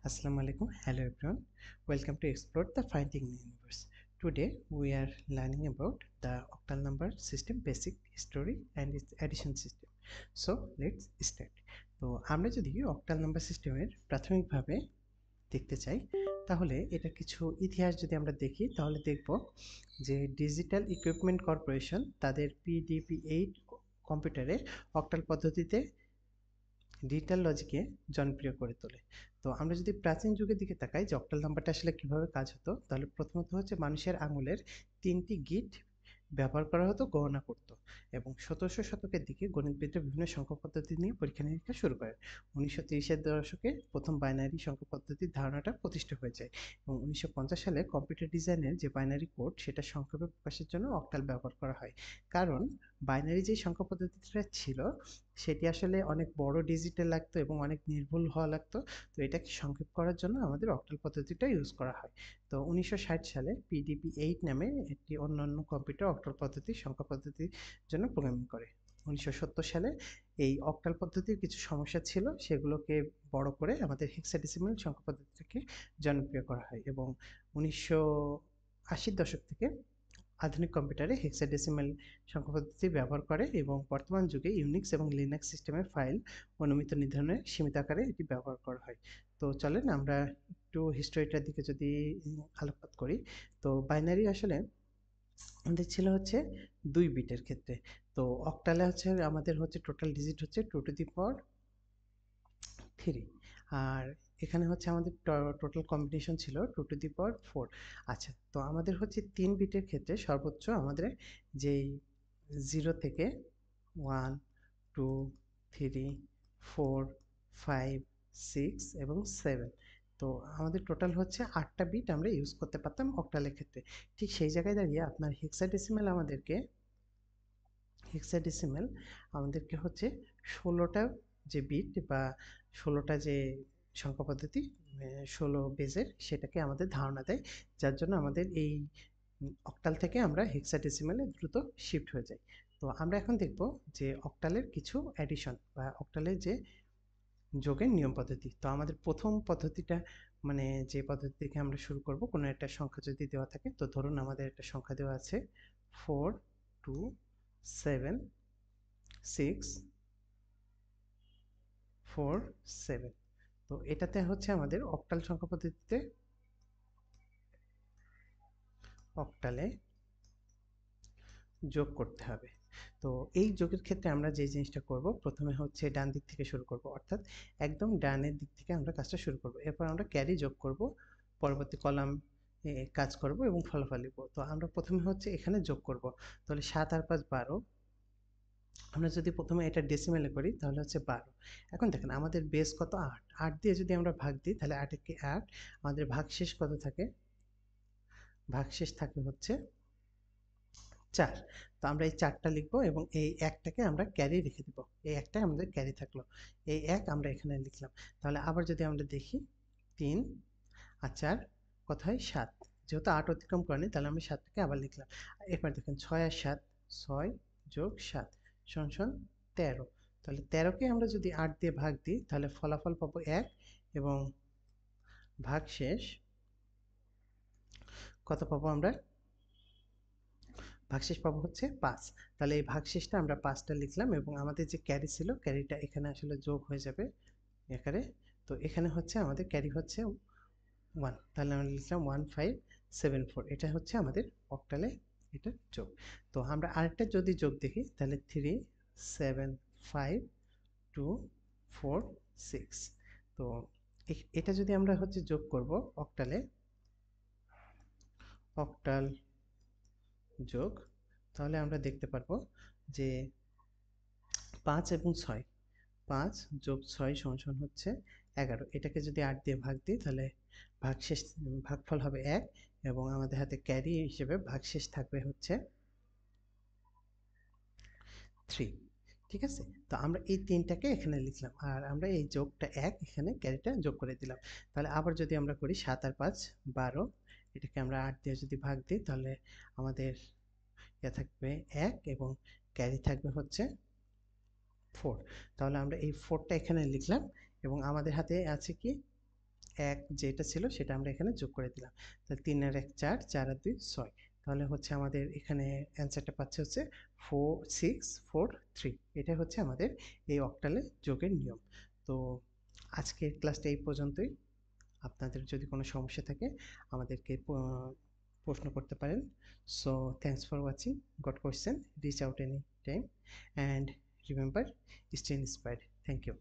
Assalamu alaikum. Hello everyone. Welcome to explore the finding universe. Today we are learning about the octal number system basic history and its addition system. So let's start. তো আমরা যদি octal number সিস্টেমের প্রাথমিকভাবে দেখতে চাই তাহলে এটা কিছু ইতিহাস যদি আমরা দেখি তাহলে দেখব যে ডিজিটাল ইকুইপমেন্ট কর্পোরেশন তাদের PDP-8 কম্পিউটারে অক্টাল পদ্ধতিতে ডিজিটাল লজিককে জনপ্রিয় করে তোলে। তো আমরা যদি প্রাচীন যুগের দিকে তাকাই যে অক্টাল নাম্বারটা আসলে কিভাবে কাজ হতো, তাহলে প্রথমত হচ্ছে মানুষের আঙুলের 3টি গিট ব্যবহার করা হতো গণনা করত, এবং 1700 শতকের দিকে গণিতবিদরা বিভিন্ন সংখ্যা পদ্ধতি নিয়ে পরীক্ষা নিরীক্ষা শুরু করেন। 1930-এর দশকে প্রথম বাইনারি সংখ্যা পদ্ধতির ধারণাটা প্রতিষ্ঠা হয়ে যায়, এবং 1950 সালে কম্পিউটার ডিজাইনের যে বাইনারি কোড সেটা সংক্ষেপে প্রকাশের জন্য অক্টাল ব্যবহার করা হয়। কারণ বাইনারি যে সংখ্যা পদ্ধতিটা ছিল সেটি আসলে অনেক বড় ডিজিটে লাগতো এবং অনেক নির্ভুল হওয়া লাগতো। তো এটাকে সংক্ষেপ করার জন্য আমাদের অক্টাল পদ্ধতিটা ইউজ করা হয়। তো 1960 সালে PDP-8 নামে একটি অন্যান্য কম্পিউটার অক্টাল পদ্ধতি সংখ্যা পদ্ধতির জন্য প্রোগ্রামিং করে। 1970 সালে এই অক্টাল পদ্ধতির কিছু সমস্যা ছিল, সেগুলোকে বড় করে আমাদের হেক্সাডেসিমাল সংখ্যা পদ্ধতিকে জনপ্রিয় করা হয়, এবং 1980-র দশক থেকে আধুনিক কম্পিউটারে হেক্সাডেসিমাল সংখ্যা পদ্ধতি ব্যবহার করে, এবং বর্তমান যুগে ইউনিক্স এবং লিনাক্স সিস্টেমের ফাইল অনুমিত নির্ধারণে সীমিত আকারে এটি ব্যবহার করা হয়। তো চলেন আমরা একটু হিস্টোরিটার দিকে যদি আলোকপাত করি। তো বাইনারি আসলে আমাদের ছিল হচ্ছে 2 বিটের ক্ষেত্রে। তো অক্টালে হচ্ছে আমাদের হচ্ছে টোটাল ডিজিট হচ্ছে 2 টু দি পাওয়ার 3, আর এখানে হচ্ছে আমাদের টোটাল কম্বিনেশন ছিল 2 টু দি পাওয়ার 4। আচ্ছা, তো আমাদের হচ্ছে 3 বিটের ক্ষেত্রে সর্বোচ্চ আমাদের যেই 0 থেকে 1 2 3 4 5 6 এবং 7, তো আমাদের টোটাল হচ্ছে 8টা বিট আমরা ইউজ করতে পারতাম অক্টালের ক্ষেত্রে। ঠিক সেই জায়গায় দাঁড়িয়ে আপনার হেক্সাডেসিমাল হচ্ছে 16টা যে বিট বা 16টা যে সংখ্যা পদ্ধতি, 16 বেজের, সেটাকে আমাদের ধারণা দেয়, যার জন্য আমাদের এই অক্টাল থেকে আমরা হেক্সাডেসিমালে দ্রুত শিফট হয়ে যাই। তো আমরা এখন দেখব যে অক্টালের কিছু অ্যাডিশন বা অক্টালের যে যোগের নিয়ম পদ্ধতি। তো আমাদের প্রথম পদ্ধতিটা মানে যে পদ্ধতি থেকে আমরা শুরু করব, কোনো একটা সংখ্যা যদি দেওয়া থাকে, তো ধরুন আমাদের একটা সংখ্যা দেওয়া আছে 4 2 7 6 4 7। তো এটাতে হচ্ছে আমাদের অক্টাল সংখ্যা পদ্ধতিতে অক্টালে যোগ করতে হবে। তো এই যোগের ক্ষেত্রে আমরা যে জিনিসটা করব, প্রথমে হচ্ছে ডান দিক থেকে শুরু করব, অর্থাৎ একদম ডানের দিক থেকে আমরা কাজটা শুরু করব। এরপর আমরা ক্যারি যোগ করব, পরবর্তী কলাম কাজ করব এবং ফলাফল লিখব। তো আমরা প্রথমে হচ্ছে এখানে যোগ করব, তাহলে 7 আর 5 12। আমরা যদি প্রথমে এটা ডেসিমেলে করি তাহলে হচ্ছে 12। এখন দেখেন আমাদের বেস কত, 8। 8 দিয়ে যদি আমরা ভাগ দিই তাহলে 8 একে 8, আমাদের ভাগশেষ কত থাকে, ভাগশেষ থাকে হচ্ছে 4। তো আমরা এই 4টা লিখবো এবং এই 1টাকে আমরা ক্যারি রেখে দিব। এই 1টাই আমাদের ক্যারি থাকলো, এই 1 আমরা এখানে লিখলাম। তাহলে আবার যদি আমরা দেখি 3 আর 4 কত হয়, 7। যেহেতু 8 অতিক্রম করেনি তাহলে আমরা 7টাকে আবার লিখলাম। এরপর দেখেন 6 আর 7, 6 যোগ 7 সমান 13। তাহলে 13কে আমরা যদি 8 দিয়ে ভাগ দিই তাহলে ফলাফল পাবো 1, এবং ভাগশেষ কত পাবো আমরা, ভাগশেষ পাবো হচ্ছে 5। তাহলে এই ভাগশেষটা আমরা 5টা লিখলাম, এবং আমাদের যে ক্যারি ছিল ক্যারিটা এখানে আসলে যোগ হয়ে যাবে এখানে। তো এখানে হচ্ছে আমাদের ক্যারি হচ্ছে 1, তাহলে আমরা লিখলাম 1574। এটা হচ্ছে আমাদের অক্টালে এটা যোগ। তো আমরা আরেকটা যদি যোগ দেখি তাহলে 3 7 5 2 4 6। তো এটা যদি আমরা হচ্ছে যোগ করব অক্টালে, অক্টাল যোগ, তাহলে আমরা দেখতে পারবো যে 5 এবং 6, 5 যোগ 6 সমান হচ্ছে 11। এটাকে যদি 8 দিয়ে ভাগ দিই তাহলে ভাগশেষ ভাগফল হবে 1, এবং আমাদের হাতে ক্যারি হিসেবে ভাগশেষ থাকবে হচ্ছে 3। ঠিক আছে, তো আমরা এই 3টাকে এখানে লিখলাম, আর আমরা এই যোগটা 1 এখানে ক্যারিটা যোগ করে দিলাম। তাহলে আবার যদি আমরা করি 7 আর 5 12, এটাকে আমরা 8 দিয়ে যদি ভাগ দিই তাহলে আমাদের থাকবে 1, এবং ক্যারি থাকবে হচ্ছে 4। তাহলে আমরা এই 4টা এখানে লিখলাম, এবং আমাদের হাতে আছে কি এক যেটা ছিল সেটা আমরা এখানে যোগ করে দিলাম। তাহলে 3 আর 1 4, 4 আর 2 6। তাহলে হচ্ছে আমাদের এখানে অ্যান্সারটা পাচ্ছে হচ্ছে 4 6 4 3। এটা হচ্ছে আমাদের এই অক্টালে যোগের নিয়ম। তো আজকের ক্লাসটা এই পর্যন্তই। আপনাদের যদি কোনো সমস্যা থাকে আমাদেরকে প্রশ্ন করতে পারেন। So thanks for watching. Got question, reach out any time, and remember, stay inspired. Thank you.